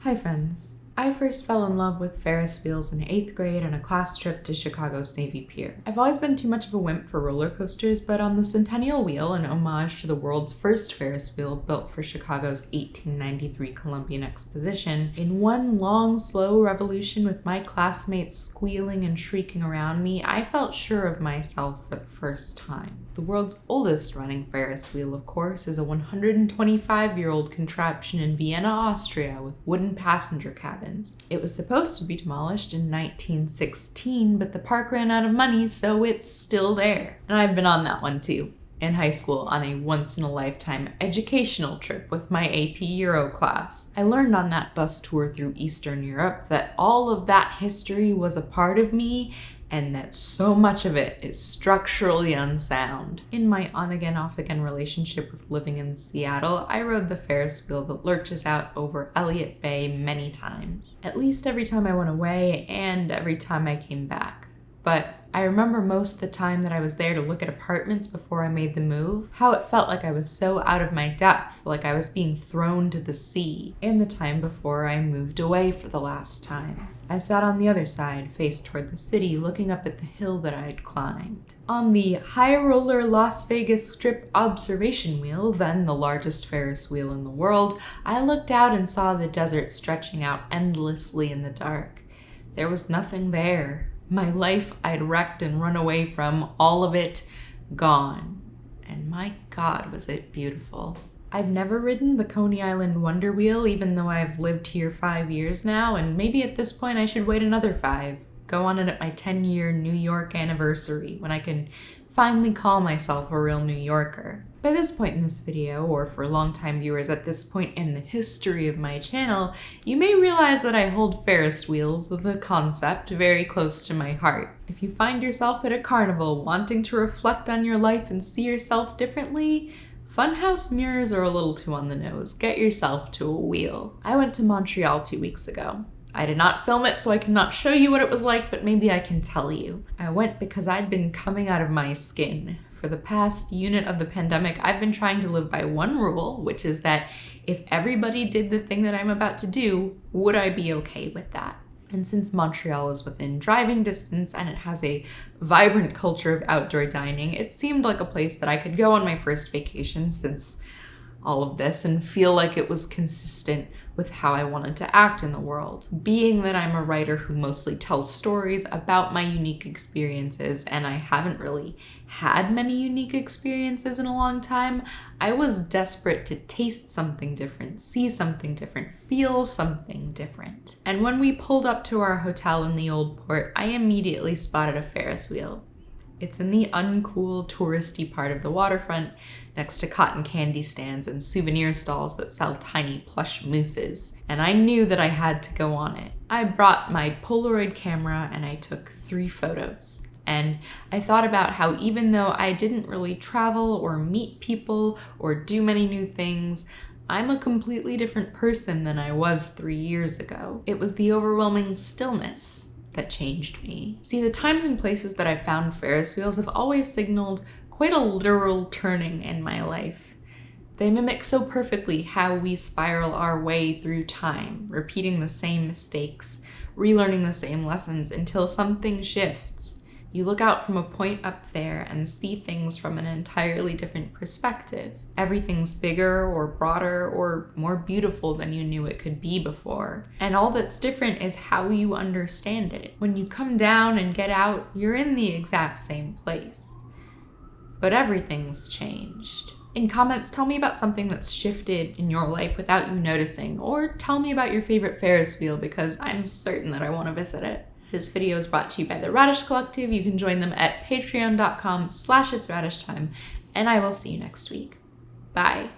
Hi friends. I first fell in love with Ferris wheels in 8th grade on a class trip to Chicago's Navy Pier. I've always been too much of a wimp for roller coasters, but on the Centennial Wheel, an homage to the world's first Ferris wheel built for Chicago's 1893 Columbian Exposition, in one long, slow revolution with my classmates squealing and shrieking around me, I felt sure of myself for the first time. The world's oldest running Ferris wheel, of course, is a 125-year-old contraption in Vienna, Austria, with wooden passenger cabins. It was supposed to be demolished in 1916, but the park ran out of money, so it's still there. And I've been on that one too, in high school on a once-in-a-lifetime educational trip with my AP Euro class. I learned on that bus tour through Eastern Europe that all of that history was a part of me, and that so much of it is structurally unsound. In my on-again, off-again relationship with living in Seattle, I rode the Ferris wheel that lurches out over Elliott Bay many times. At least every time I went away and every time I came back. But I remember most of the time that I was there to look at apartments before I made the move, how it felt like I was so out of my depth, like I was being thrown to the sea, and the time before I moved away for the last time. I sat on the other side, faced toward the city, looking up at the hill that I had climbed. On the High Roller Las Vegas Strip observation wheel, then the largest Ferris wheel in the world, I looked out and saw the desert stretching out endlessly in the dark. There was nothing there. My life I'd wrecked and run away from, all of it gone. And my God, was it beautiful. I've never ridden the Coney Island Wonder Wheel, even though I've lived here 5 years now, and maybe at this point I should wait another 5. Go on it at my 10-year New York anniversary, when I can finally call myself a real New Yorker. By this point in this video, or for longtime viewers at this point in the history of my channel, you may realize that I hold Ferris wheels, the concept, very close to my heart. If you find yourself at a carnival wanting to reflect on your life and see yourself differently, funhouse mirrors are a little too on the nose. Get yourself to a wheel. I went to Montreal 2 weeks ago. I did not film it, so I cannot show you what it was like, but maybe I can tell you. I went because I'd been coming out of my skin. For the past unit of the pandemic, I've been trying to live by one rule, which is that if everybody did the thing that I'm about to do, would I be okay with that? And since Montreal is within driving distance and it has a vibrant culture of outdoor dining, it seemed like a place that I could go on my first vacation since all of this and feel like it was consistent with how I wanted to act in the world. Being that I'm a writer who mostly tells stories about my unique experiences, and I haven't really had many unique experiences in a long time, I was desperate to taste something different, see something different, feel something different. And when we pulled up to our hotel in the Old Port, I immediately spotted a Ferris wheel. It's in the uncool, touristy part of the waterfront, next to cotton candy stands and souvenir stalls that sell tiny plush mooses. And I knew that I had to go on it. I brought my Polaroid camera and I took 3 photos. And I thought about how even though I didn't really travel or meet people or do many new things, I'm a completely different person than I was 3 years ago. It was the overwhelming stillness that changed me. See, the times and places that I've found Ferris wheels have always signaled quite a literal turning in my life. They mimic so perfectly how we spiral our way through time, repeating the same mistakes, relearning the same lessons until something shifts. You look out from a point up there and see things from an entirely different perspective. Everything's bigger or broader or more beautiful than you knew it could be before. And all that's different is how you understand it. When you come down and get out, you're in the exact same place. But everything's changed. In comments, tell me about something that's shifted in your life without you noticing, or tell me about your favorite Ferris wheel because I'm certain that I want to visit it. This video is brought to you by the Radish Collective. You can join them at patreon.com/ItsRadishTime, and I will see you next week. Bye.